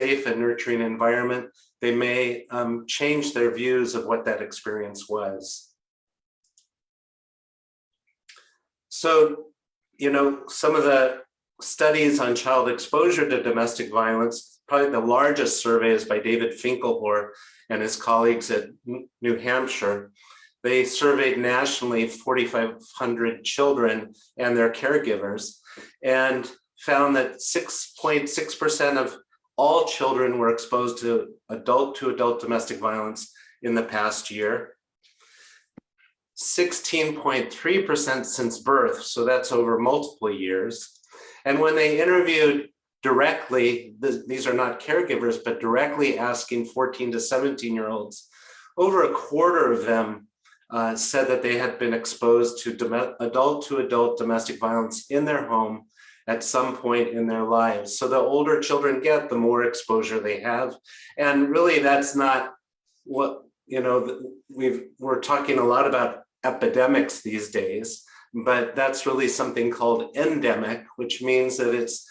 safe and nurturing environment, they may change their views of what that experience was. So, you know, some of the studies on child exposure to domestic violence, probably the largest survey is by David Finkelhor and his colleagues at New Hampshire. They surveyed nationally 4,500 children and their caregivers and found that 6.6% of all children were exposed to adult domestic violence in the past year. 16.3% since birth, so that's over multiple years. And when they interviewed directly, these are not caregivers, but directly asking 14 to 17-year-olds, over a quarter of them said that they had been exposed to adult domestic violence in their home at some point in their lives. So the older children get, the more exposure they have. And really that's not what, you know, we're talking a lot about epidemics these days, but that's really something called endemic, which means that it's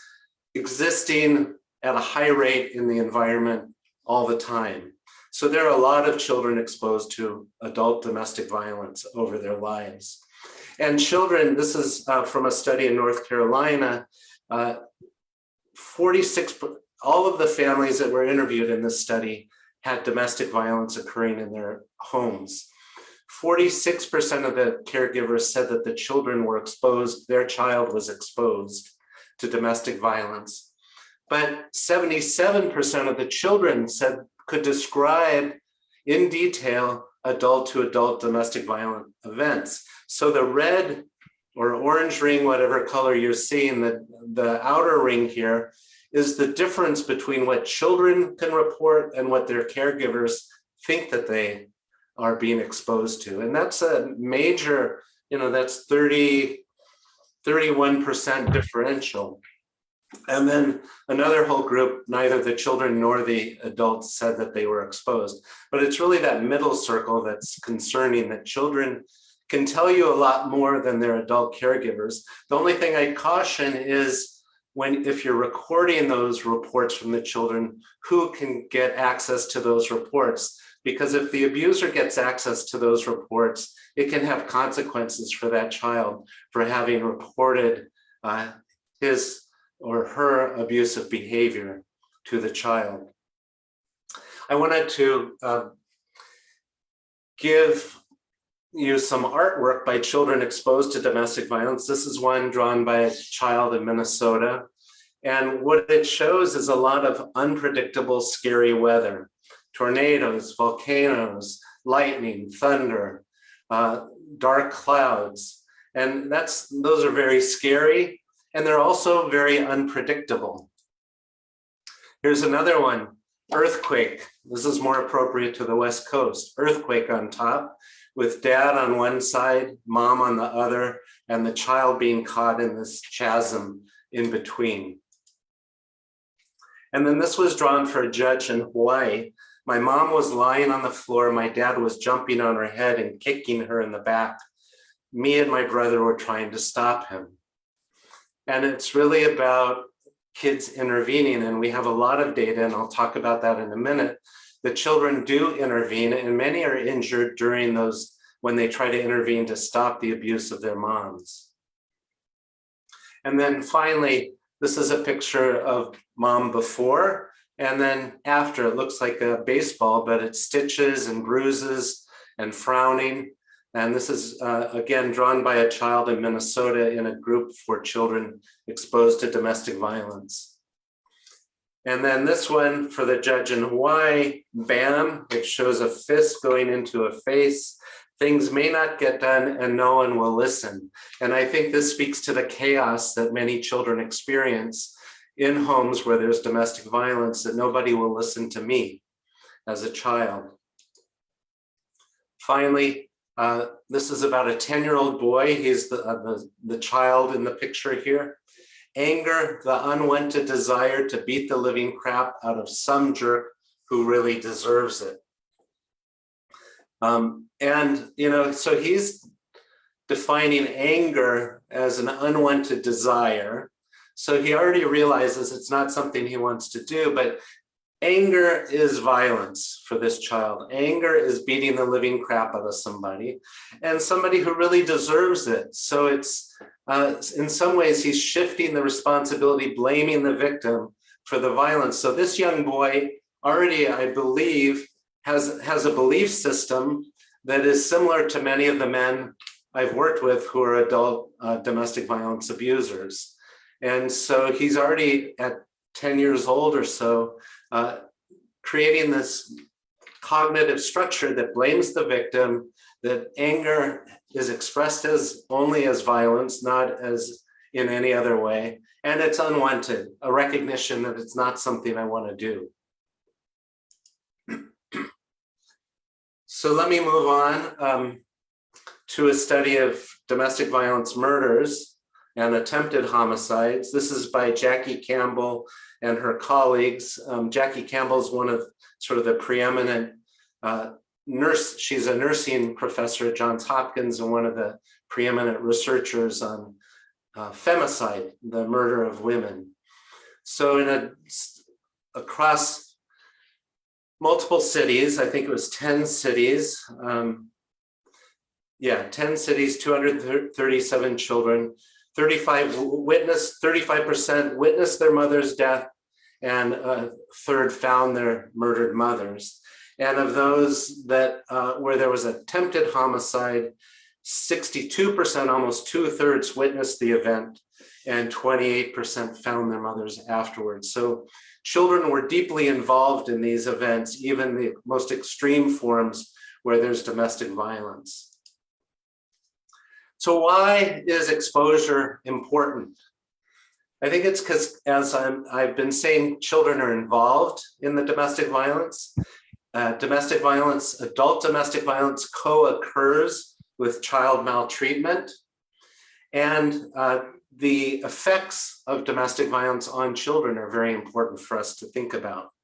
existing at a high rate in the environment all the time. So there are a lot of children exposed to adult domestic violence over their lives. And children, this is from a study in North Carolina, 46, all of the families that were interviewed in this study had domestic violence occurring in their homes. 46% of the caregivers said that the children were exposed, their child was exposed to domestic violence. But 77% of the children said could describe in detail adult to adult domestic violent events. So the red or orange ring, whatever color you're seeing, the outer ring here is the difference between what children can report and what their caregivers think that they are being exposed to. And that's a major, you know, that's 31% differential. And then another whole group, neither the children nor the adults said that they were exposed. But it's really that middle circle that's concerning, that children can tell you a lot more than their adult caregivers. The only thing I caution is if you're recording those reports from the children, who can get access to those reports? Because if the abuser gets access to those reports, it can have consequences for that child for having reported his or her abusive behavior to the child. I wanted to give you some artwork by children exposed to domestic violence. This is one drawn by a child in Minnesota. And what it shows is a lot of unpredictable, scary weather. Tornadoes, volcanoes, lightning, thunder, dark clouds. And those are very scary, and they're also very unpredictable. Here's another one, earthquake. This is more appropriate to the West Coast. Earthquake on top, with dad on one side, mom on the other, and the child being caught in this chasm in between. And then this was drawn for a judge in Hawaii. My mom was lying on the floor. My dad was jumping on her head and kicking her in the back. Me and my brother were trying to stop him. And it's really about kids intervening. And we have a lot of data, and I'll talk about that in a minute. The children do intervene, and many are injured during those when they try to intervene to stop the abuse of their moms. And then finally, this is a picture of mom before. And then after, it looks like a baseball, but it's stitches and bruises and frowning. And this is, again, drawn by a child in Minnesota in a group for children exposed to domestic violence. And then this one for the judge in Hawaii, bam, it shows a fist going into a face. Things may not get done and no one will listen. And I think this speaks to the chaos that many children experience in homes where there's domestic violence, that nobody will listen to me as a child. Finally, this is about a 10-year-old boy. He's the child in the picture here. Anger, the unwanted desire to beat the living crap out of some jerk who really deserves it. And, you know, so he's defining anger as an unwanted desire. So he already realizes it's not something he wants to do, but Anger is violence for this child. Anger is beating the living crap out of somebody, and somebody who really deserves it. So it's, in some ways, he's shifting the responsibility, blaming the victim for the violence. So this young boy already, I believe, has a belief system that is similar to many of the men I've worked with who are adult domestic violence abusers. And so he's already at 10 years old or so, creating this cognitive structure that blames the victim, that anger is expressed as only as violence, not as in any other way. And it's unwanted, a recognition that it's not something I want to do. So let me move on to a study of domestic violence murders and attempted homicides. This is by Jackie Campbell and her colleagues. Jackie Campbell is one of sort of the preeminent she's a nursing professor at Johns Hopkins and one of the preeminent researchers on femicide, the murder of women. So across multiple cities, I think it was 10 cities, 10 cities, 237 children, 35% witnessed their mother's death, and a third found their murdered mothers. And of those that where there was attempted homicide, 62%, almost 2/3, witnessed the event, and 28% found their mothers afterwards. So children were deeply involved in these events, even the most extreme forms where there's domestic violence. So why is exposure important? I think it's because, as I've been saying, children are involved in the domestic violence. Domestic violence, adult domestic violence co-occurs with child maltreatment. And the effects of domestic violence on children are very important for us to think about.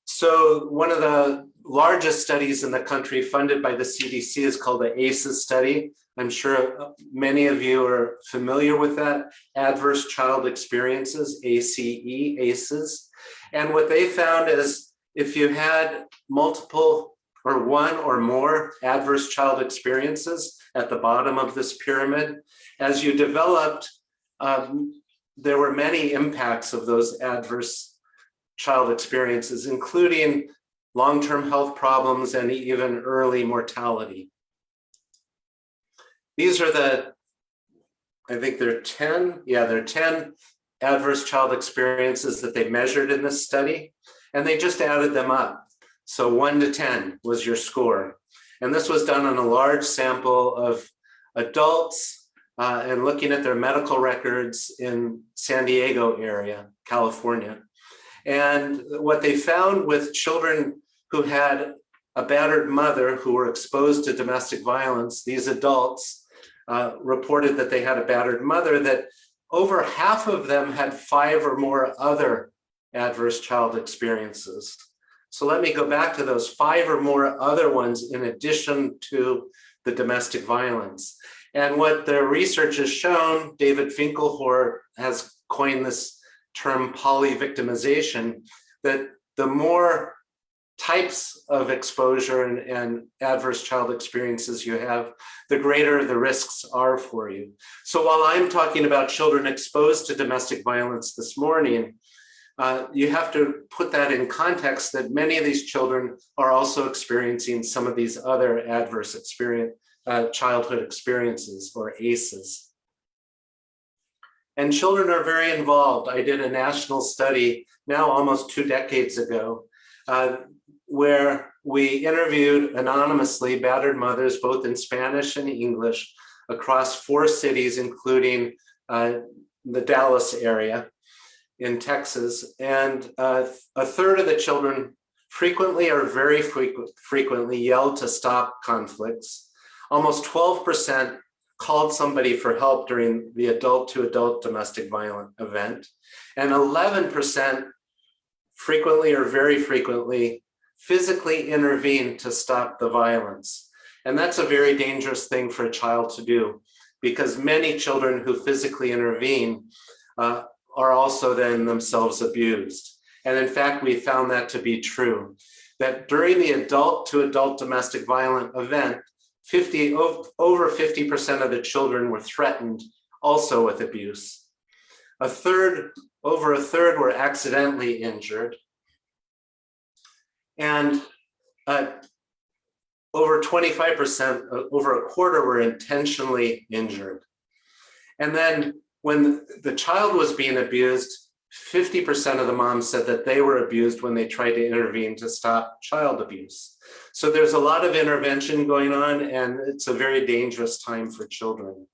So one of the largest studies in the country funded by the CDC is called the ACEs study. I'm sure many of you are familiar with that, Adverse Child Experiences, ACEs. And what they found is if you had multiple or one or more adverse child experiences at the bottom of this pyramid, as you developed, there were many impacts of those adverse child experiences, including long-term health problems and even early mortality. These are I think there are 10, there are 10 adverse child experiences that they measured in this study, and they just added them up. So 1 to 10 was your score. And this was done on a large sample of adults and looking at their medical records in San Diego area, California. And what they found with children who had a battered mother who were exposed to domestic violence, these adults reported that they had a battered mother, that over half of them had 5 or more other adverse child experiences. So let me go back to those 5 or more other ones in addition to the domestic violence. And what the research has shown, David Finkelhor has coined this term polyvictimization, that the more types of exposure and adverse child experiences you have, the greater the risks are for you. So while I'm talking about children exposed to domestic violence this morning, you have to put that in context that many of these children are also experiencing some of these other adverse childhood experiences, or ACEs. And children are very involved. I did a national study now almost 2 decades ago, where we interviewed anonymously battered mothers, both in Spanish and English, across 4 cities, including the Dallas area in Texas. And a third of the children frequently or very frequently yelled to stop conflicts. Almost 12% called somebody for help during the adult-to-adult domestic violence event. And 11% frequently or very frequently physically intervene to stop the violence. And that's a very dangerous thing for a child to do, because many children who physically intervene are also then themselves abused. And in fact, we found that to be true, that during the adult-to-adult domestic violent event, over 50% of the children were threatened also with abuse. Over a third were accidentally injured. And over 25%, over a quarter were intentionally injured. And then when the child was being abused, 50% of the moms said that they were abused when they tried to intervene to stop child abuse. So there's a lot of intervention going on, and it's a very dangerous time for children.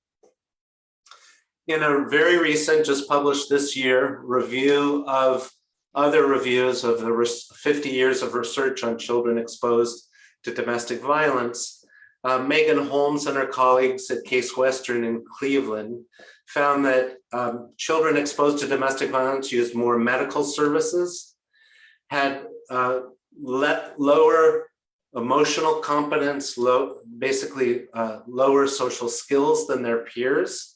In a very recent, just published this year, review of other reviews of the 50 years of research on children exposed to domestic violence, Megan Holmes and her colleagues at Case Western in Cleveland found that children exposed to domestic violence used more medical services, had lower emotional competence, basically lower social skills than their peers.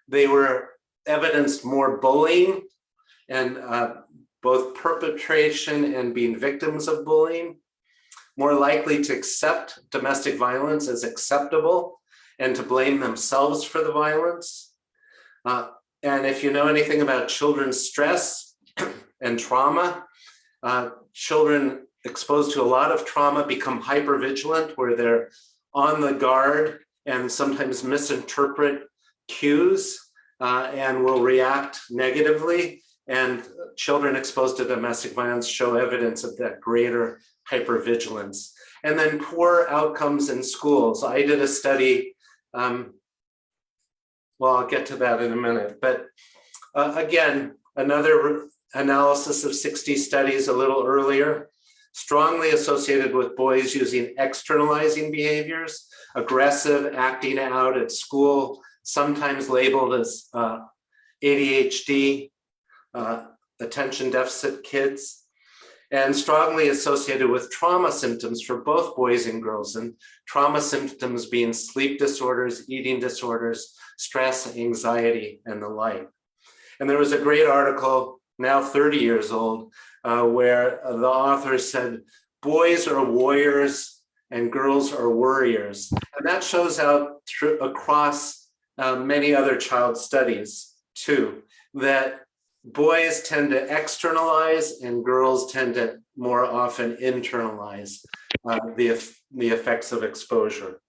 They were evidenced more bullying and both perpetration and being victims of bullying, more likely to accept domestic violence as acceptable and to blame themselves for the violence. And if you know anything about children's stress and trauma, children exposed to a lot of trauma become hypervigilant, where they're on the guard and sometimes misinterpret cues and will react negatively. And children exposed to domestic violence show evidence of that greater hypervigilance. And then poor outcomes in schools. I did a study, well, I'll get to that in a minute. But again, another analysis of 60 studies a little earlier, strongly associated with boys using externalizing behaviors, aggressive acting out at school, sometimes labeled as ADHD, attention deficit kids, and strongly associated with trauma symptoms for both boys and girls, and trauma symptoms being sleep disorders, eating disorders, stress, anxiety, and the like. And there was a great article, now 30 years old, where the author said, boys are warriors and girls are worriers. And that shows out across many other child studies too, that boys tend to externalize and girls tend to more often internalize the effects of exposure.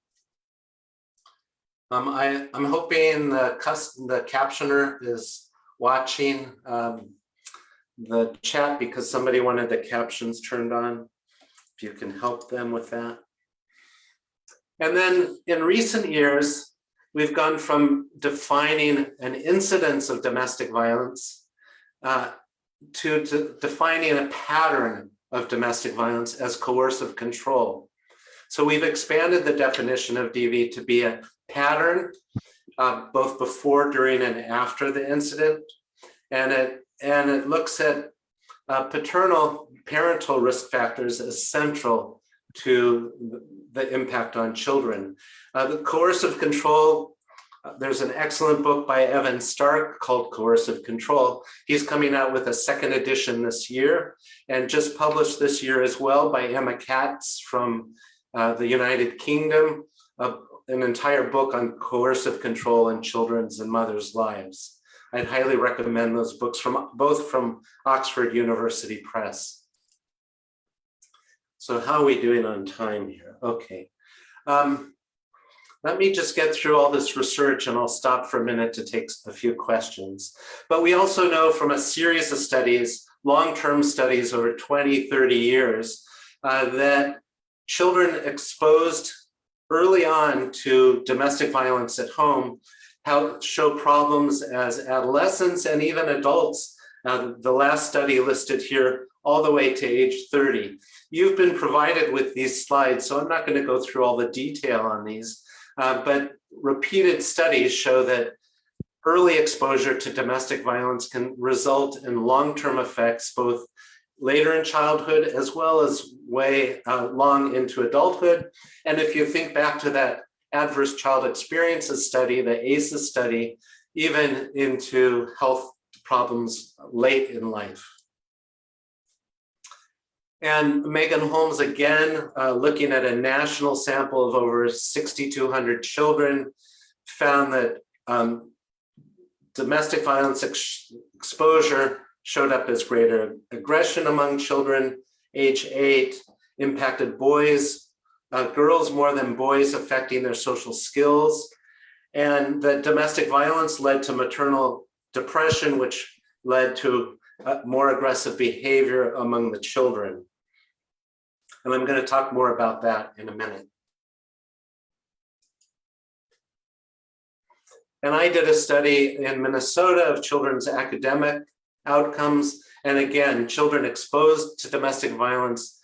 I'm hoping the captioner is watching the chat, because somebody wanted the captions turned on. If you can help them with that. And then in recent years, we've gone from defining an incidence of domestic violence to defining a pattern of domestic violence as coercive control. So we've expanded the definition of DV to be a pattern, both before, during, and after the incident. And it looks at parental risk factors as central to the impact on children. The coercive control, there's an excellent book by Evan Stark called Coercive Control. He's coming out with a second edition this year, and just published this year as well by Emma Katz from the United Kingdom, an entire book on coercive control in children's and mothers' lives. I'd highly recommend those books, both from Oxford University Press. So how are we doing on time here? Okay. Let me just get through all this research, and I'll stop for a minute to take a few questions. But we also know from a series of studies, long-term studies over 20, 30 years, that children exposed early on to domestic violence at home show problems as adolescents and even adults. The last study listed here all the way to age 30. You've been provided with these slides, so I'm not going to go through all the detail on these, but repeated studies show that early exposure to domestic violence can result in long-term effects, both later in childhood as well as way long into adulthood. And if you think back to that adverse child experiences study, the ACEs study, even into health problems late in life. And Megan Holmes, again, looking at a national sample of over 6,200 children, found that domestic violence exposure showed up as greater aggression among children age 8, impacted girls more than boys, affecting their social skills, and that domestic violence led to maternal depression, which led to more aggressive behavior among the children. And I'm going to talk more about that in a minute. And I did a study in Minnesota of children's academic outcomes. And again, children exposed to domestic violence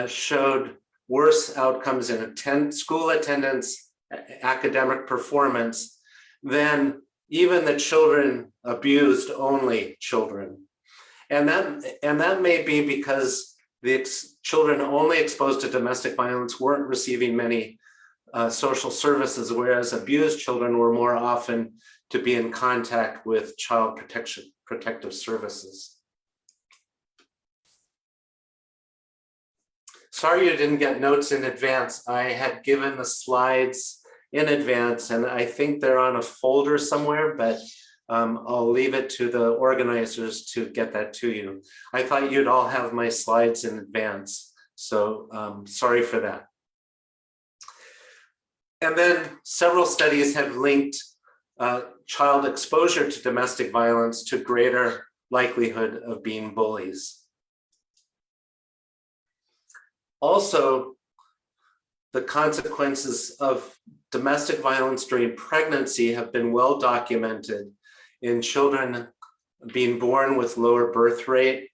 showed worse outcomes in school attendance, academic performance than even the children abused only children. And that may be because the children only exposed to domestic violence weren't receiving many social services, whereas abused children were more often to be in contact with child protective services. Sorry you didn't get notes in advance. I had given the slides in advance, and I think they're on a folder somewhere, but I'll leave it to the organizers to get that to you. I thought you'd all have my slides in advance, so sorry for that. And then several studies have linked child exposure to domestic violence to greater likelihood of being bullies. Also, the consequences of domestic violence during pregnancy have been well documented in children being born with lower birth rate,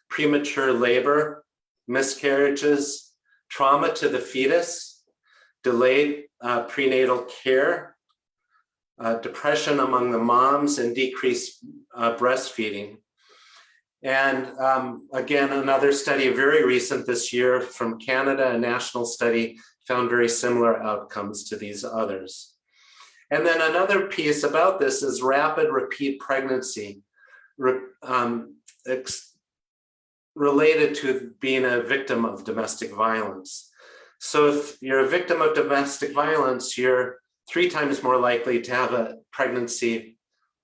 premature labor, miscarriages, trauma to the fetus, delayed prenatal care, depression among the moms, and decreased breastfeeding. And again, another study, very recent this year from Canada, a national study, found very similar outcomes to these others. And then another piece about this is rapid repeat pregnancy related to being a victim of domestic violence. So if you're a victim of domestic violence, you're 3 times more likely to have a pregnancy,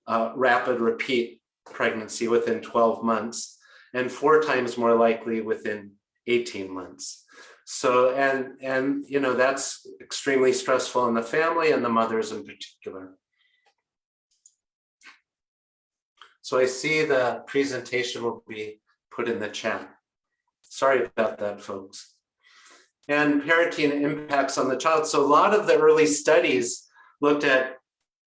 rapid repeat pregnancy within 12 months, and 4 times more likely within 18 months. So, and you know, that's extremely stressful on the family and the mothers in particular. So I see the presentation will be put in the chat. Sorry about that, folks. And parenting impacts on the child. So a lot of the early studies looked at,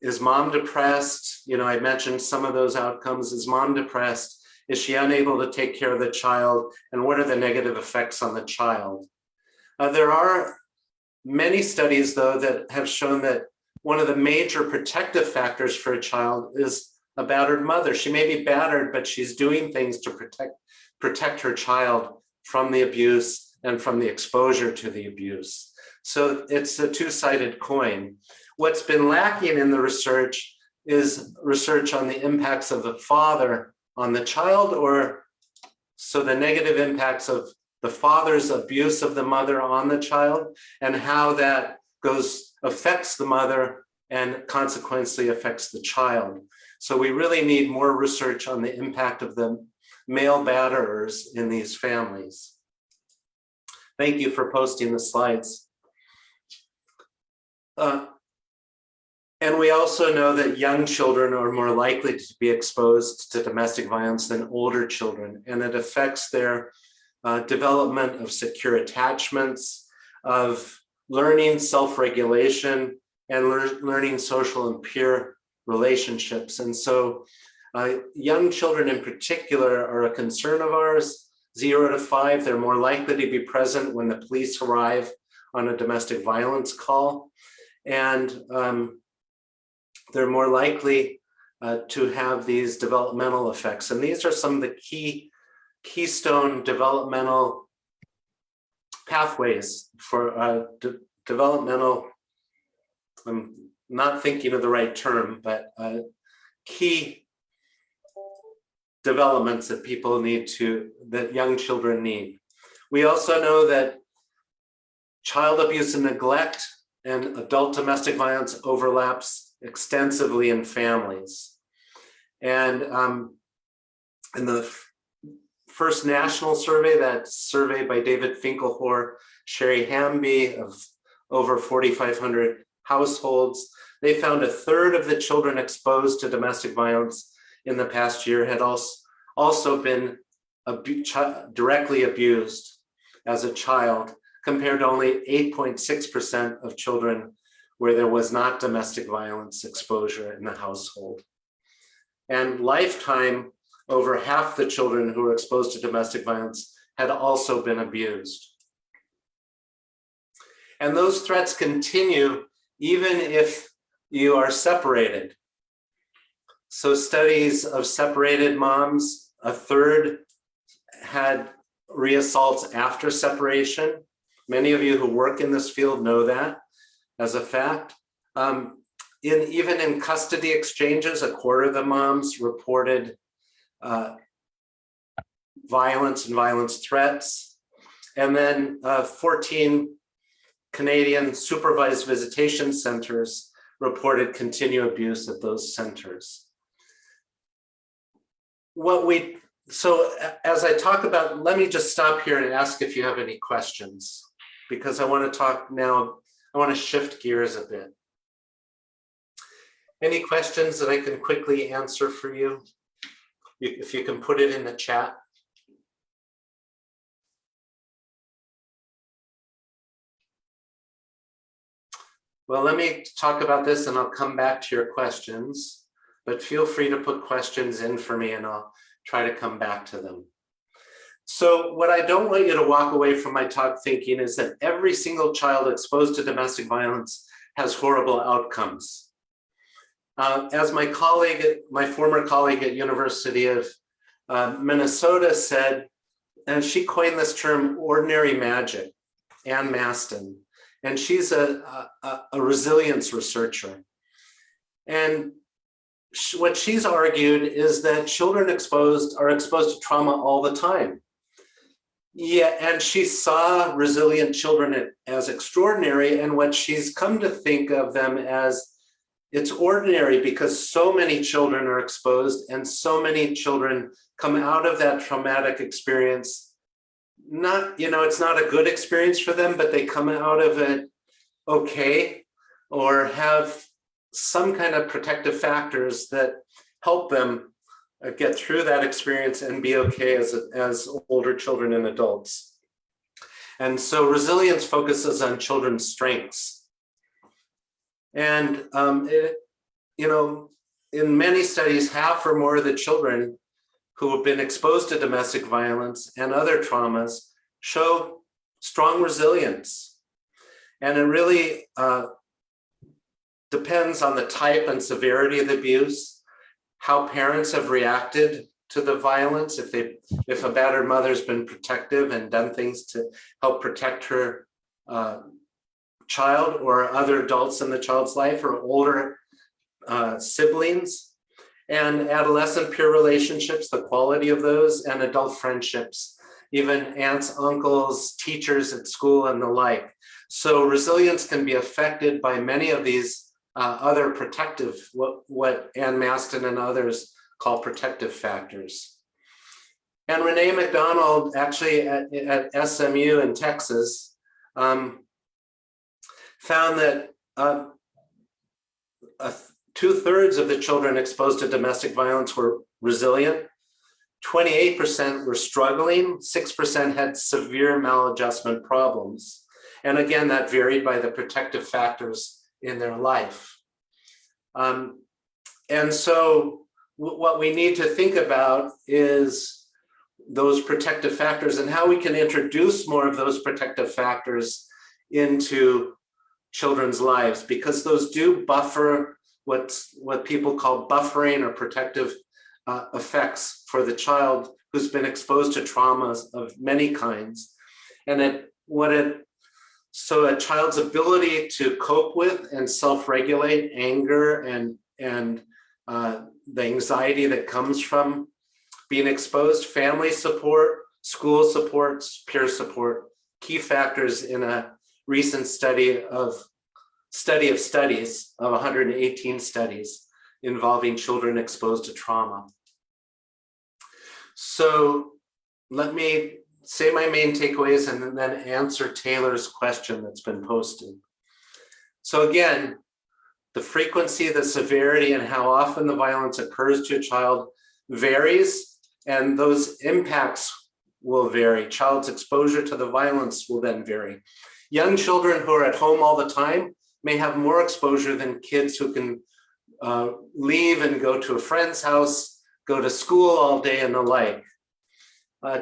is mom depressed? You know, I mentioned some of those outcomes. Is mom depressed? Is she unable to take care of the child? And what are the negative effects on the child? There are many studies, though, that have shown that one of the major protective factors for a child is a battered mother. She may be battered, but she's doing things to protect her child from the abuse and from the exposure to the abuse. So it's a two-sided coin. What's been lacking in the research is research on the impacts of the father on the child, or so the negative impacts of the father's abuse of the mother on the child, and how that affects the mother and consequently affects the child. So we really need more research on the impact of the male batterers in these families. Thank you for posting the slides. And we also know that young children are more likely to be exposed to domestic violence than older children, and it affects their development of secure attachments, of learning self-regulation, and learning social and peer relationships. And so young children in particular are a concern of ours. 0 to 5, they're more likely to be present when the police arrive on a domestic violence call. And they're more likely to have these developmental effects. And these are some of the keystone developmental pathways for developmental, I'm not thinking of the right term, but key developments that people need that young children need. We also know that child abuse and neglect and adult domestic violence overlaps extensively in families. And in the first national survey, that survey by David Finkelhor, Sherry Hamby of over 4,500 households, they found a third of the children exposed to domestic violence in the past year had also been directly abused as a child, compared to only 8.6% of children where there was not domestic violence exposure in the household. And lifetime, over half the children who were exposed to domestic violence had also been abused. And those threats continue even if you are separated. So studies of separated moms, a third had reassaults after separation. Many of you who work in this field know that as a fact. Even in custody exchanges, a quarter of the moms reported violence and violence threats. And then 14 Canadian supervised visitation centers reported continued abuse at those centers. So as I talk about, let me just stop here and ask if you have any questions, because I want to talk now, I want to shift gears a bit. Any questions that I can quickly answer for you? If you can put it in the chat. Well, let me talk about this and I'll come back to your questions, but feel free to put questions in for me and I'll try to come back to them. So what I don't want you to walk away from my talk thinking is that every single child exposed to domestic violence has horrible outcomes. As my colleague, my former colleague at University of Minnesota said, and she coined this term ordinary magic, Ann Maston, and she's a resilience researcher. And what she's argued is that children are exposed to trauma all the time. Yeah, and she saw resilient children as extraordinary, and what she's come to think of them as, it's ordinary because so many children are exposed and so many children come out of that traumatic experience. Not, it's not a good experience for them, but they come out of it okay, or have some kind of protective factors that help them get through that experience and be okay as older children and adults. And so resilience focuses on children's strengths. And, in many studies, half or more of the children who have been exposed to domestic violence and other traumas show strong resilience. And it really depends on the type and severity of the abuse, how parents have reacted to the violence, if a battered mother's been protective and done things to help protect her child or other adults in the child's life, or older siblings, and adolescent peer relationships, the quality of those, and adult friendships, even aunts, uncles, teachers at school, and the like. So resilience can be affected by many of these other protective, what Ann Maston and others call protective factors. And Renee McDonald, actually at SMU in Texas, found that 2/3 of the children exposed to domestic violence were resilient, 28% were struggling, 6% had severe maladjustment problems. And again, that varied by the protective factors in their life. And so what we need to think about is those protective factors and how we can introduce more of those protective factors into children's lives, because those do buffer what people call buffering or protective effects for the child who's been exposed to traumas of many kinds. And so a child's ability to cope with and self-regulate anger and the anxiety that comes from being exposed, family support, school supports, peer support, key factors in a recent study of studies of 118 studies involving children exposed to trauma. So let me say my main takeaways and then answer Taylor's question that's been posted. So again, the frequency, the severity, and how often the violence occurs to a child varies, and those impacts will vary. Child's exposure to the violence will then vary. Young children who are at home all the time may have more exposure than kids who can leave and go to a friend's house, go to school all day and the like.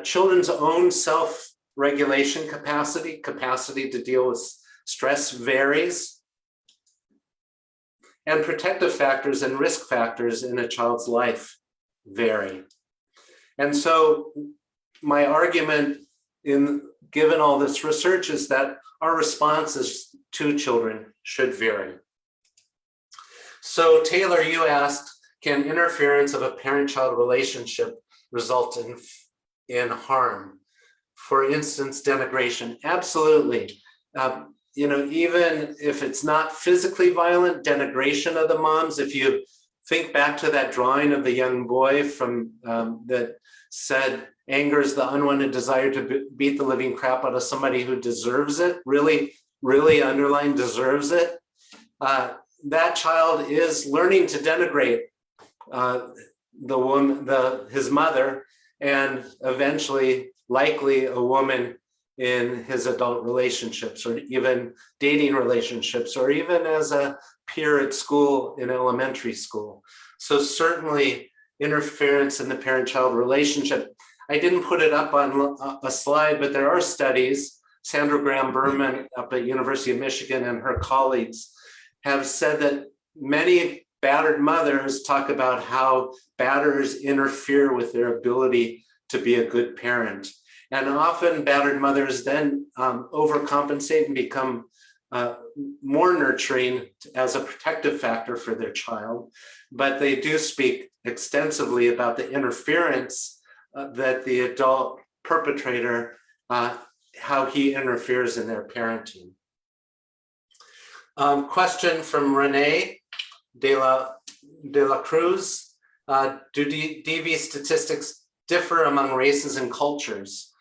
Children's own self-regulation capacity to deal with stress varies. And protective factors and risk factors in a child's life vary. And so my argument given all this research is that our responses to children should vary. So Taylor, you asked, can interference of a parent-child relationship result in harm? For instance, denigration. Absolutely. Even if it's not physically violent, denigration of the moms, if you think back to that drawing of the young boy from that said, anger is the unwanted desire to beat the living crap out of somebody who deserves it, really, really underline deserves it. That child is learning to denigrate the woman, his mother, and eventually, likely a woman in his adult relationships, or even dating relationships, or even as a peer at school in elementary school. So certainly interference in the parent-child relationship. I didn't put it up on a slide, but there are studies. Sandra Graham Berman up at University of Michigan and her colleagues have said that many battered mothers talk about how batterers interfere with their ability to be a good parent. And often battered mothers then overcompensate and become more nurturing as a protective factor for their child. But they do speak extensively about the interference that the adult perpetrator, how he interferes in their parenting. Question from Renee de la Cruz. Do DV statistics differ among races and cultures?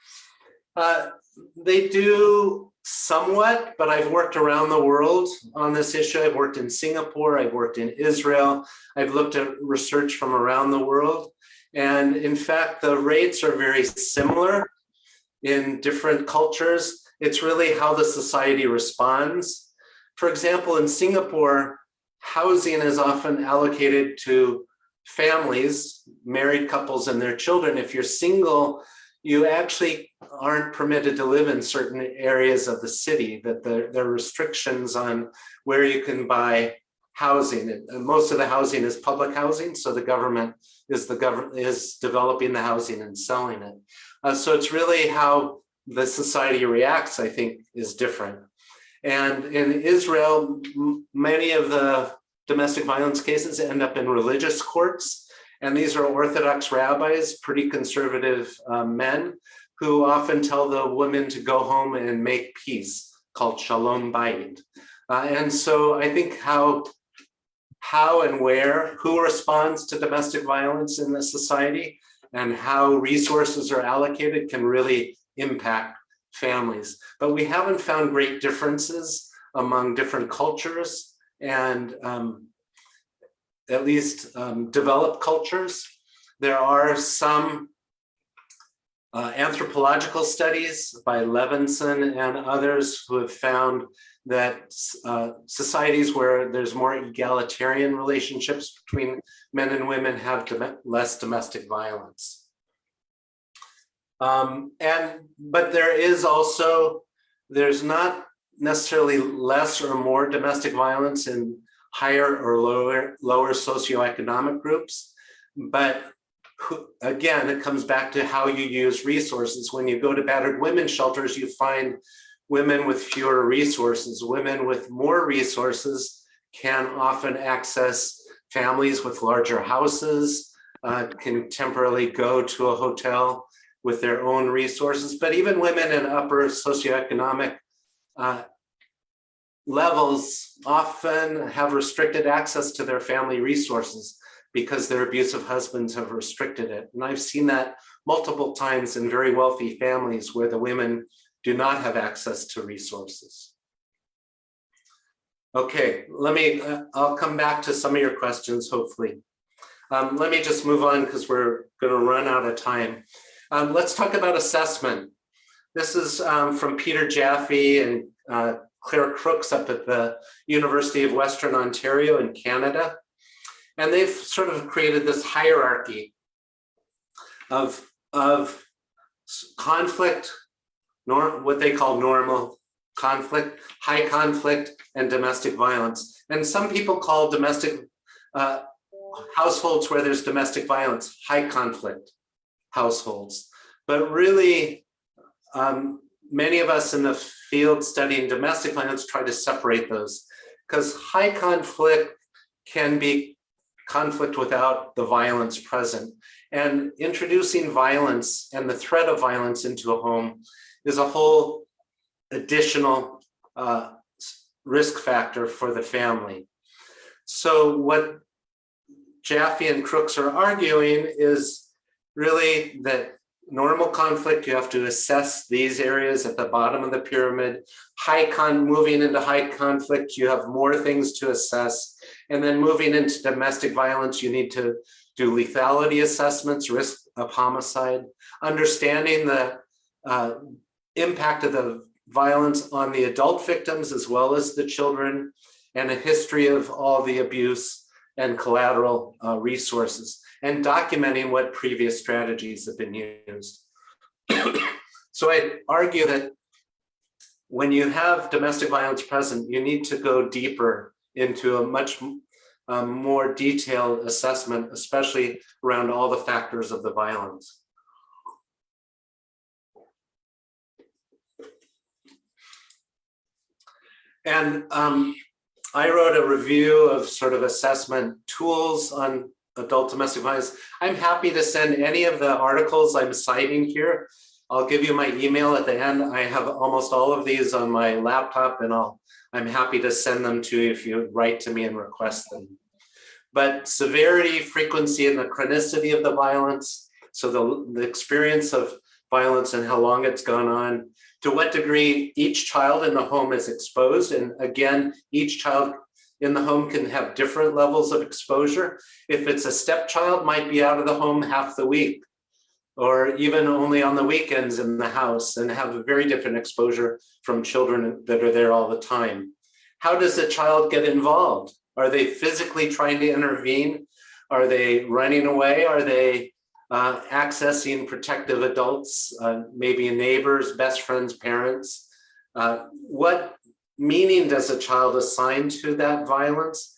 They do somewhat, but I've worked around the world on this issue. I've worked in Singapore, I've worked in Israel, I've looked at research from around the world. And in fact, the rates are very similar in different cultures. It's really how the society responds. For example, in Singapore, housing is often allocated to families, married couples and their children. If you're single, you actually aren't permitted to live in certain areas of the city, that there are restrictions on where you can buy housing. And most of the housing is public housing, so the government is developing the housing and selling it. So it's really how the society reacts, I think, is different. And in Israel, many of the domestic violence cases end up in religious courts. And these are Orthodox rabbis, pretty conservative men, who often tell the women to go home and make peace, called shalom bayit. And so I think how and where, who responds to domestic violence in the society and how resources are allocated can really impact families. But we haven't found great differences among different cultures and at least developed cultures. There are some anthropological studies by Levinson and others who have found that societies where there's more egalitarian relationships between men and women have less domestic violence. But there is also, there's not necessarily less or more domestic violence in higher or lower socioeconomic groups. But again, it comes back to how you use resources. When you go to battered women's shelters, you find women with fewer resources. Women with more resources can often access families with larger houses, can temporarily go to a hotel with their own resources, but even women in upper socioeconomic levels often have restricted access to their family resources because their abusive husbands have restricted it. And I've seen that multiple times in very wealthy families where the women do not have access to resources. Okay, I'll come back to some of your questions, hopefully. Let me just move on because we're going to run out of time. Let's talk about assessment. This is from Peter Jaffe and Claire Crooks up at the University of Western Ontario in Canada. And they've sort of created this hierarchy of conflict, what they call normal conflict, high conflict, and domestic violence. And some people call domestic households where there's domestic violence high conflict households. But really, many of us in the field studying domestic violence try to separate those, because high conflict can be conflict without the violence present. And introducing violence and the threat of violence into a home is a whole additional risk factor for the family. So what Jaffe and Crooks are arguing is really that normal conflict, you have to assess these areas at the bottom of the pyramid. Moving into high conflict, you have more things to assess. And then moving into domestic violence, you need to do lethality assessments, risk of homicide, understanding the impact of the violence on the adult victims as well as the children, and a history of all the abuse and collateral resources, and documenting what previous strategies have been used. So I argue that when you have domestic violence present, you need to go deeper into a much more detailed assessment, especially around all the factors of the violence. And I wrote a review of sort of assessment tools on adult domestic violence. I'm happy to send any of the articles I'm citing here. I'll give you my email at the end. I have almost all of these on my laptop, and I'm happy to send them to you if you write to me and request them. But severity, frequency, and the chronicity of the violence, so the experience of violence and how long it's gone on, to what degree each child in the home is exposed. And again, each child in the home can have different levels of exposure. If it's a stepchild, might be out of the home half the week, or even only on the weekends in the house, and have a very different exposure from children that are there all the time. How does a child get involved? Are they physically trying to intervene? Are they running away? Are they accessing protective adults, maybe neighbors, best friends, parents? What meaning does a child assign to that violence?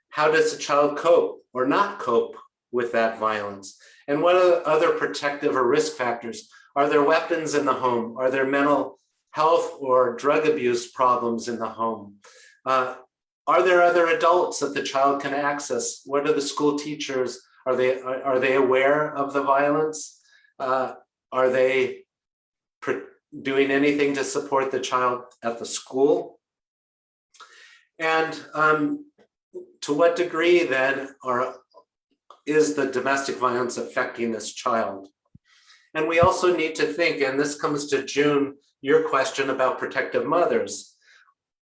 How does a child cope or not cope with that violence? And what are other protective or risk factors? Are there weapons in the home? Are there mental health or drug abuse problems in the home? Are there other adults that the child can access? What are the school teachers? Are they aware of the violence? Are they doing anything to support the child at the school? And to what degree then is the domestic violence affecting this child? And we also need to think, and this comes to June, your question about protective mothers.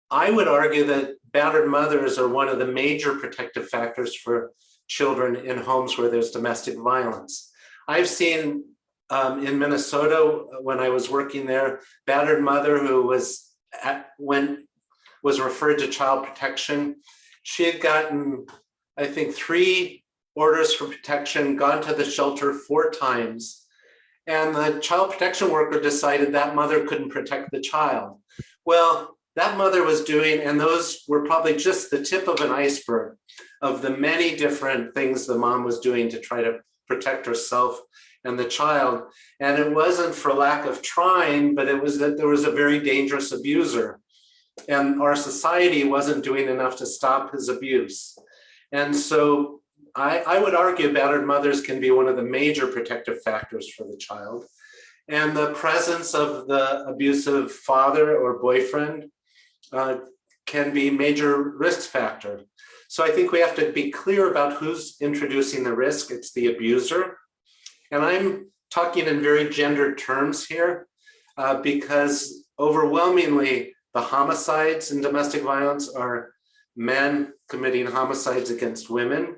I would argue that battered mothers are one of the major protective factors for children in homes where there's domestic violence. I've seen in Minnesota, when I was working there, battered mother who was referred to child protection. She had gotten, I think, 3 orders for protection, gone to the shelter 4 times, and the child protection worker decided that mother couldn't protect the child. Well, that mother was doing, and those were probably just the tip of an iceberg of the many different things the mom was doing to try to protect herself and the child. And it wasn't for lack of trying, but it was that there was a very dangerous abuser. And our society wasn't doing enough to stop his abuse. And so I would argue battered mothers can be one of the major protective factors for the child. And the presence of the abusive father or boyfriend can be a major risk factor. So I think we have to be clear about who's introducing the risk. It's the abuser. And I'm talking in very gendered terms here because overwhelmingly the homicides in domestic violence are men committing homicides against women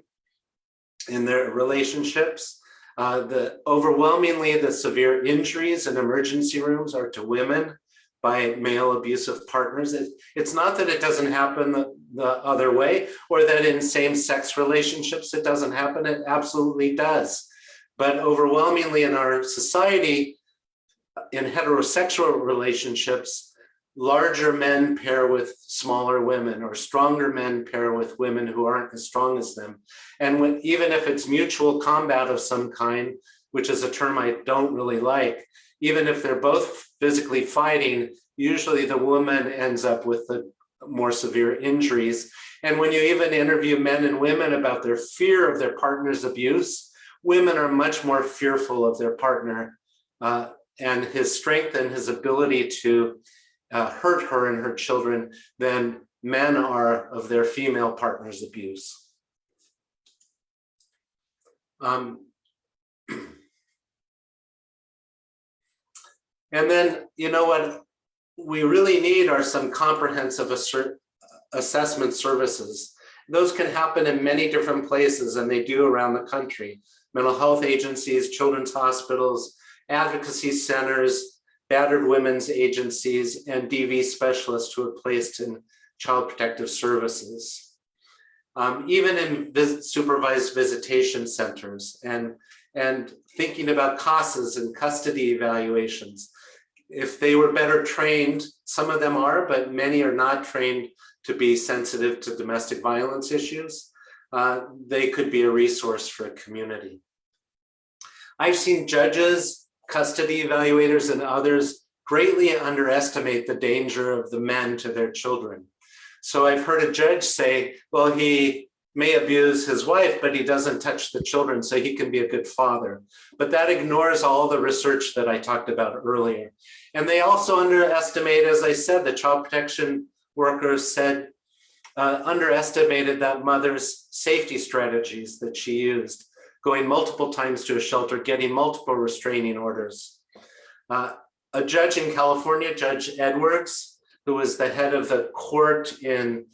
in their relationships. Overwhelmingly the severe injuries in emergency rooms are to women by male abusive partners. It's not that it doesn't happen the other way, or that in same-sex relationships it doesn't happen. It absolutely does. But overwhelmingly in our society, in heterosexual relationships, larger men pair with smaller women, or stronger men pair with women who aren't as strong as them. And even if it's mutual combat of some kind, which is a term I don't really like, even if they're both physically fighting, usually the woman ends up with the more severe injuries. And when you even interview men and women about their fear of their partner's abuse, women are much more fearful of their partner and his strength and his ability to hurt her and her children than men are of their female partner's abuse. And then, you know what we really need are some comprehensive assessment services. Those can happen in many different places, and they do around the country. Mental health agencies, children's hospitals, advocacy centers, battered women's agencies, and DV specialists who are placed in child protective services. Even in supervised visitation centers, and thinking about CASAs and custody evaluations. If they were better trained, some of them are, but many are not trained to be sensitive to domestic violence issues. They could be a resource for a community. I've seen judges, custody evaluators, and others greatly underestimate the danger of the men to their children. So I've heard a judge say, well, he may abuse his wife, but he doesn't touch the children, so he can be a good father. But that ignores all the research that I talked about earlier. And they also underestimate, as I said, the child protection workers said, underestimated that mother's safety strategies that she used, going multiple times to a shelter, getting multiple restraining orders. A judge in California, Judge Edwards, who was the head of the court in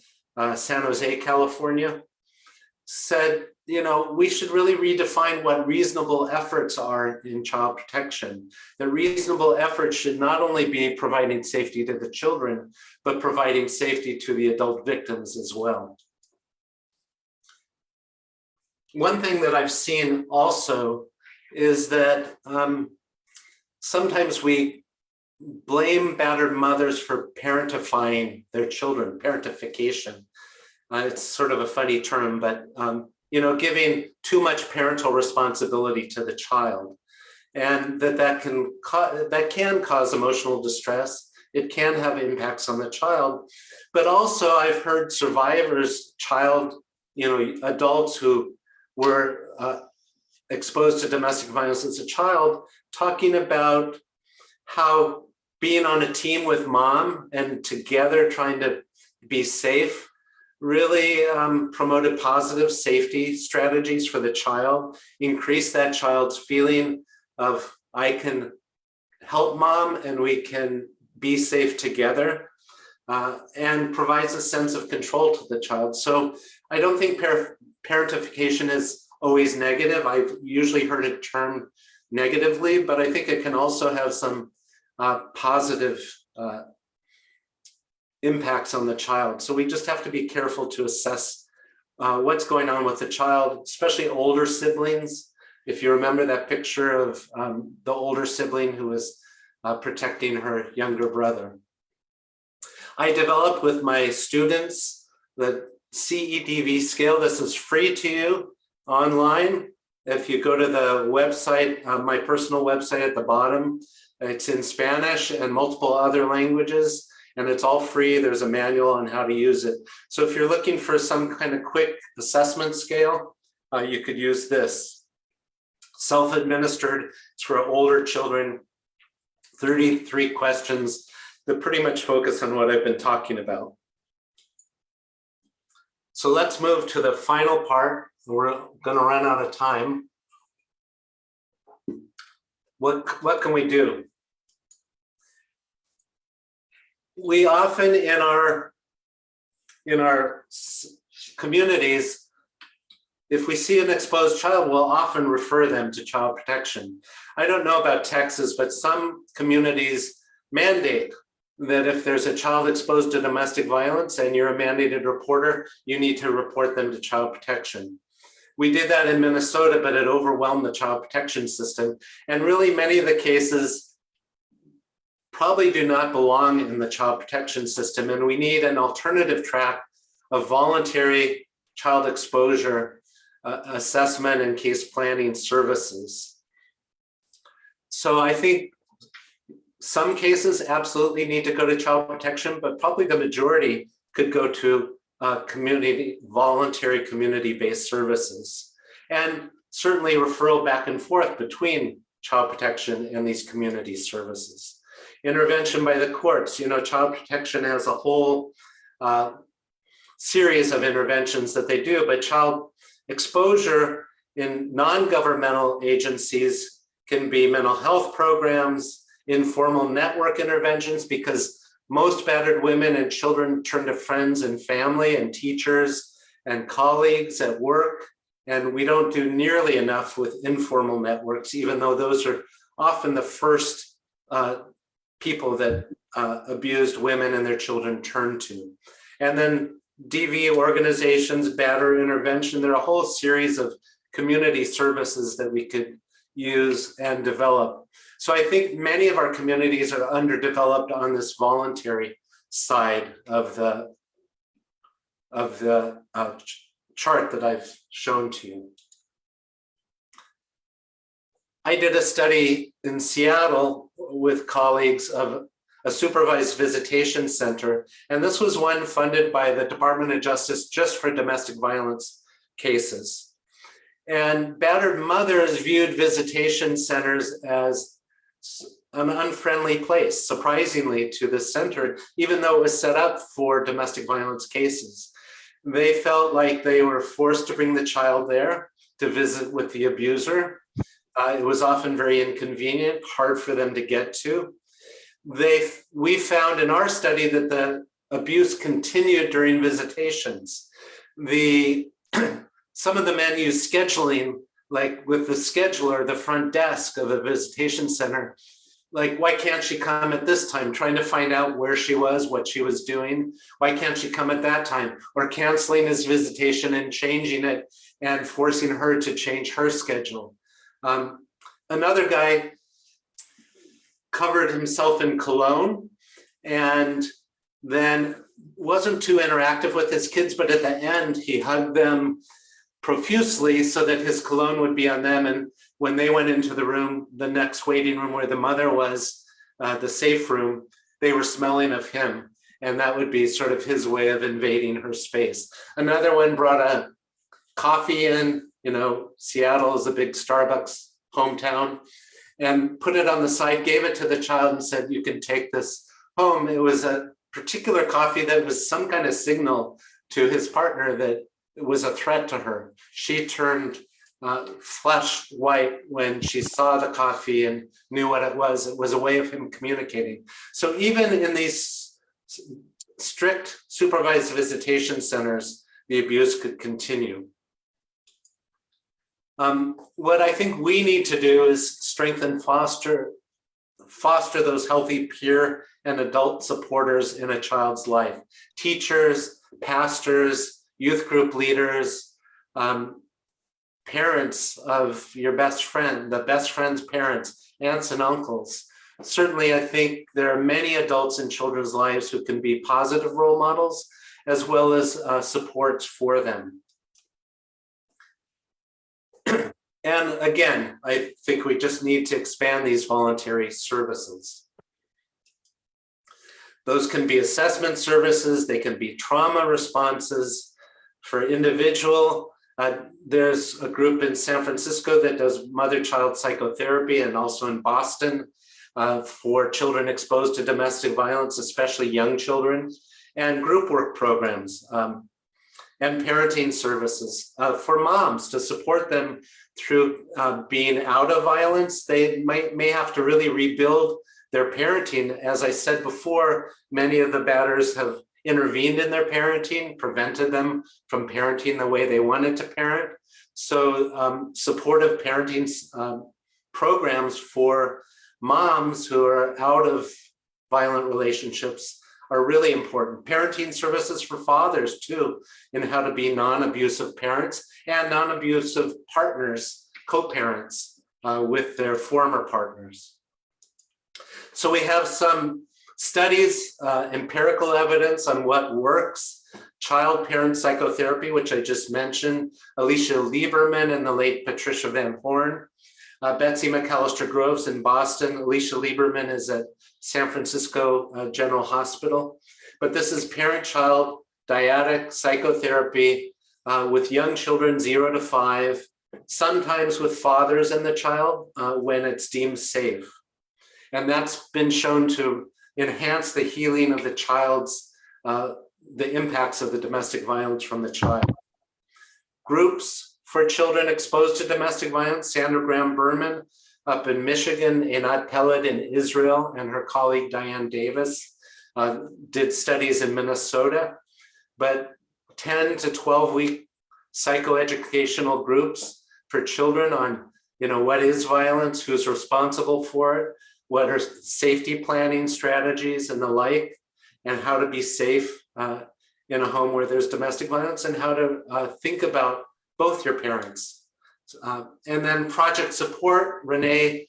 San Jose, California, said, you know, we should really redefine what reasonable efforts are in child protection. The reasonable efforts should not only be providing safety to the children, but providing safety to the adult victims as well. One thing that I've seen also is that sometimes we blame battered mothers for parentifying their children, parentification. It's sort of a funny term, but you know, giving too much parental responsibility to the child, and that can cause emotional distress. It can have impacts on the child, but also I've heard survivors, adults who were exposed to domestic violence as a child, talking about how being on a team with mom and together trying to be safe really promoted positive safety strategies for the child, increased that child's feeling of, I can help mom and we can be safe together, and provides a sense of control to the child. So I don't think parentification is always negative. I've usually heard it termed negatively, but I think it can also have some positive impacts on the child. So we just have to be careful to assess what's going on with the child, especially older siblings. If you remember that picture of the older sibling who was protecting her younger brother. I developed with my students the CEDV scale. This is free to you online. If you go to the website, my personal website at the bottom, it's in Spanish and multiple other languages, and it's all free. There's a manual on how to use it. So if you're looking for some kind of quick assessment scale, you could use this. Self-administered, it's for older children, 33 questions that pretty much focus on what I've been talking about. So let's move to the final part. We're going to run out of time. What can we do? We often in our communities, if we see an exposed child, we'll often refer them to child protection. I don't know about Texas, but some communities mandate that if there's a child exposed to domestic violence and you're a mandated reporter, you need to report them to child protection. We did that in Minnesota, but it overwhelmed the child protection system. And really many of the cases probably do not belong in the child protection system. And we need an alternative track of voluntary child exposure assessment and case planning services. So I think some cases absolutely need to go to child protection, but probably the majority could go to voluntary community-based services. And certainly referral back and forth between child protection and these community services. Intervention by the courts, child protection has a whole series of interventions that they do, but child exposure in non-governmental agencies can be mental health programs, informal network interventions, because most battered women and children turn to friends and family and teachers and colleagues at work. And we don't do nearly enough with informal networks, even though those are often the first people that abused women and their children turn to. And then DV organizations, batterer intervention, there are a whole series of community services that we could use and develop. So I think many of our communities are underdeveloped on this voluntary side of the chart that I've shown to you. I did a study in Seattle with colleagues of a supervised visitation center, and this was one funded by the Department of Justice just for domestic violence cases. And battered mothers viewed visitation centers as an unfriendly place, surprisingly, to the center, even though it was set up for domestic violence cases. They felt like they were forced to bring the child there to visit with the abuser. It was often very inconvenient, hard for them to get to. We found in our study that the abuse continued during visitations. Some of the men used scheduling, like with the scheduler, the front desk of a visitation center, like, why can't she come at this time? Trying to find out where she was, what she was doing. Why can't she come at that time? Or canceling his visitation and changing it and forcing her to change her schedule. Another guy covered himself in cologne and then wasn't too interactive with his kids, but at the end he hugged them profusely so that his cologne would be on them. And when they went into the room, the next waiting room where the mother was, the safe room, they were smelling of him. And that would be sort of his way of invading her space. Another one brought a coffee in, Seattle is a big Starbucks hometown, and put it on the side, gave it to the child and said, you can take this home. It was a particular coffee that was some kind of signal to his partner that it was a threat to her. She turned flesh white when she saw the coffee and knew what it was. It was a way of him communicating. So even in these strict supervised visitation centers, the abuse could continue. What I think we need to do is strengthen, foster those healthy peer and adult supporters in a child's life. Teachers, pastors, youth group leaders, parents of your best friend, the best friend's parents, aunts and uncles. Certainly, I think there are many adults in children's lives who can be positive role models, as well as supports for them. And again, I think we just need to expand these voluntary services. Those can be assessment services, they can be trauma responses for individual. There's a group in San Francisco that does mother-child psychotherapy, and also in Boston. for children exposed to domestic violence, especially young children, and group work programs, and parenting services for moms to support them through being out of violence. They may have to really rebuild their parenting. As I said before, many of the batters have intervened in their parenting, prevented them from parenting the way they wanted to parent. So supportive parenting programs for moms who are out of violent relationships are really important. Parenting services for fathers too, in how to be non-abusive parents and non-abusive partners, co-parents with their former partners. So we have some studies, empirical evidence on what works. Child-parent psychotherapy, which I just mentioned, Alicia Lieberman and the late Patricia Van Horn, Betsy McAllister Groves in Boston. Alicia Lieberman is at San Francisco General Hospital. But this is parent-child dyadic psychotherapy with young children 0 to 5, sometimes with fathers and the child when it's deemed safe. And that's been shown to enhance the healing of the child's, the impacts of the domestic violence from the child. Groups for children exposed to domestic violence, Sandra Graham Berman up in Michigan, Einat Peled in Israel, and her colleague Diane Davis did studies in Minnesota. But 10 to 12 week psychoeducational groups for children on, what is violence, who's responsible for it, what are safety planning strategies and the like, and how to be safe in a home where there's domestic violence, and how to think about both your parents. And then project support, Renee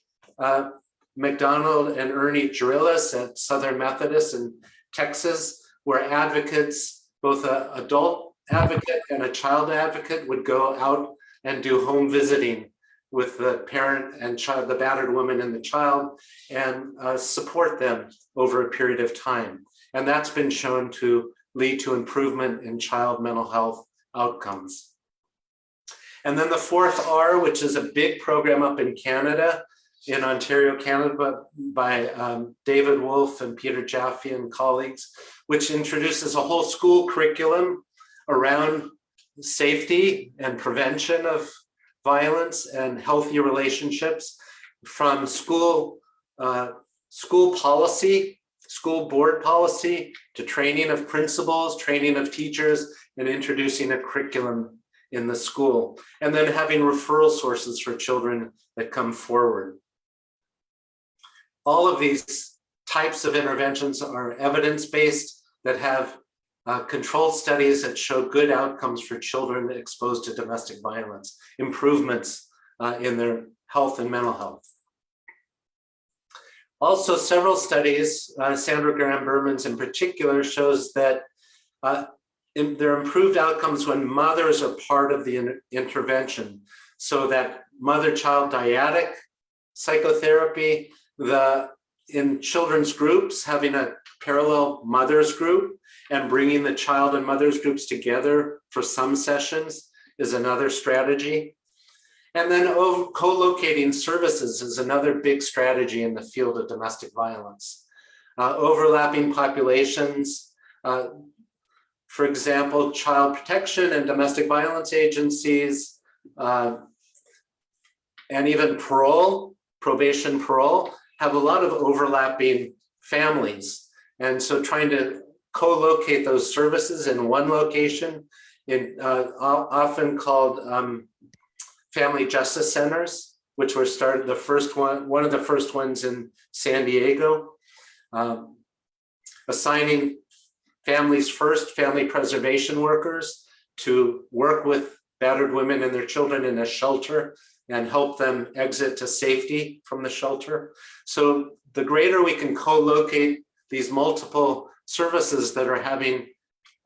McDonald and Ernie Drillis at Southern Methodist in Texas, where advocates, both an adult advocate and a child advocate, would go out and do home visiting with the parent and child, the battered woman and the child, and support them over a period of time. And that's been shown to lead to improvement in child mental health outcomes. And then the fourth R, which is a big program up in Canada, in Ontario, Canada, by David Wolf and Peter Jaffe and colleagues, which introduces a whole school curriculum around safety and prevention of violence and healthy relationships, from school policy, school board policy, to training of principals, training of teachers, and introducing a curriculum in the school, and then having referral sources for children that come forward. All of these types of interventions are evidence-based, that have controlled studies that show good outcomes for children exposed to domestic violence, improvements in their health and mental health. Also, several studies, Sandra Graham Berman's in particular, shows that there are improved outcomes when mothers are part of the intervention. So that mother-child dyadic psychotherapy, in children's groups, having a parallel mothers group and bringing the child and mothers groups together for some sessions is another strategy. And then co-locating services is another big strategy in the field of domestic violence. Overlapping populations, for example, child protection and domestic violence agencies, and even probation parole, have a lot of overlapping families. And so trying to co-locate those services in one location, often called family justice centers, which were started, one of the first ones in San Diego, assigning families first, family preservation workers, to work with battered women and their children in a shelter and help them exit to safety from the shelter. So the greater we can co-locate these multiple services that are having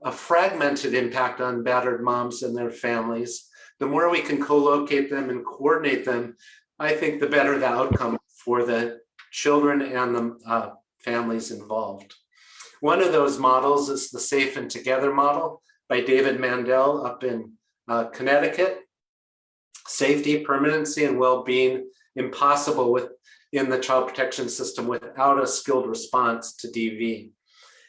a fragmented impact on battered moms and their families, the more we can co-locate them and coordinate them, I think the better the outcome for the children and the families involved. One of those models is the Safe and Together model by David Mandel up in Connecticut. Safety, permanency, and well-being impossible in the child protection system without a skilled response to DV,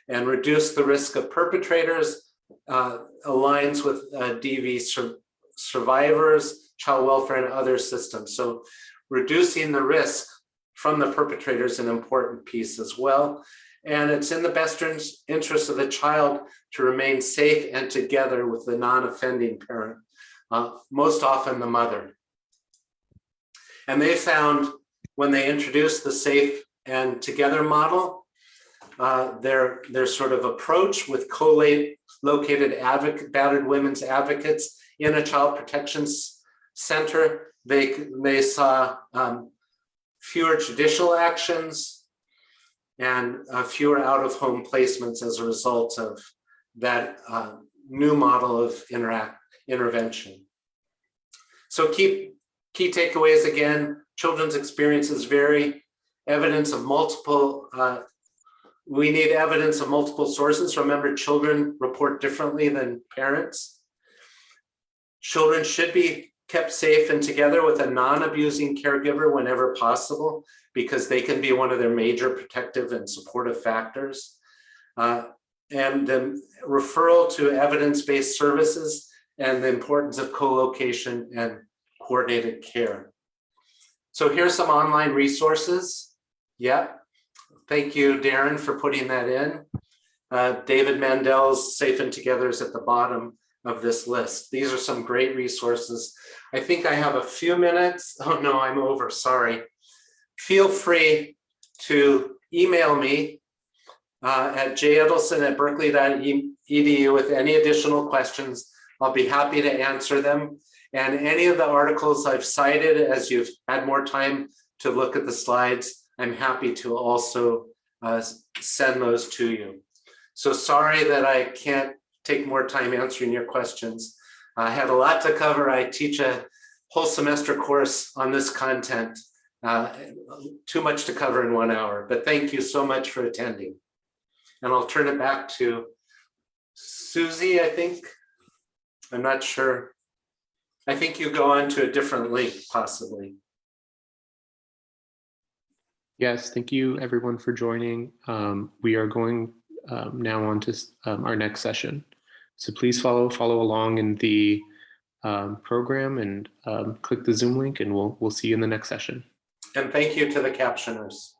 and reduce the risk of perpetrators aligns with DV survivors, child welfare, and other systems. So reducing the risk from the perpetrator is an important piece as well. And it's in the best interest of the child to remain safe and together with the non-offending parent, most often the mother. And they found when they introduced the safe and together model, their sort of approach with co-located battered women's advocates in a child protection center, they saw fewer judicial actions and fewer out-of-home placements as a result of that new model of intervention. So key takeaways again: children's experiences vary. Evidence of multiple. We need evidence of multiple sources. Remember, children report differently than parents. Children should be kept safe and together with a non-abusing caregiver whenever possible, because they can be one of their major protective and supportive factors. And the referral to evidence-based services and the importance of co-location and coordinated care. So here's some online resources. Yeah, thank you, Darren, for putting that in. David Mandel's Safe and Together is at the bottom of this list. These are some great resources. I think I have a few minutes. Oh no, I'm over, sorry. Feel free to email me at j.edleson@berkeley.edu with any additional questions. I'll be happy to answer them. And any of the articles I've cited, as you've had more time to look at the slides, I'm happy to also send those to you. So sorry that I can't take more time answering your questions. I had a lot to cover. I teach a whole semester course on this content. Too much to cover in 1 hour, but thank you so much for attending. And I'll turn it back to Susie, I think. I'm not sure. I think you go on to a different link, possibly. Yes, thank you everyone for joining. We are going now on to our next session. So please follow along in the program and click the Zoom link, and we'll see you in the next session. And thank you to the captioners.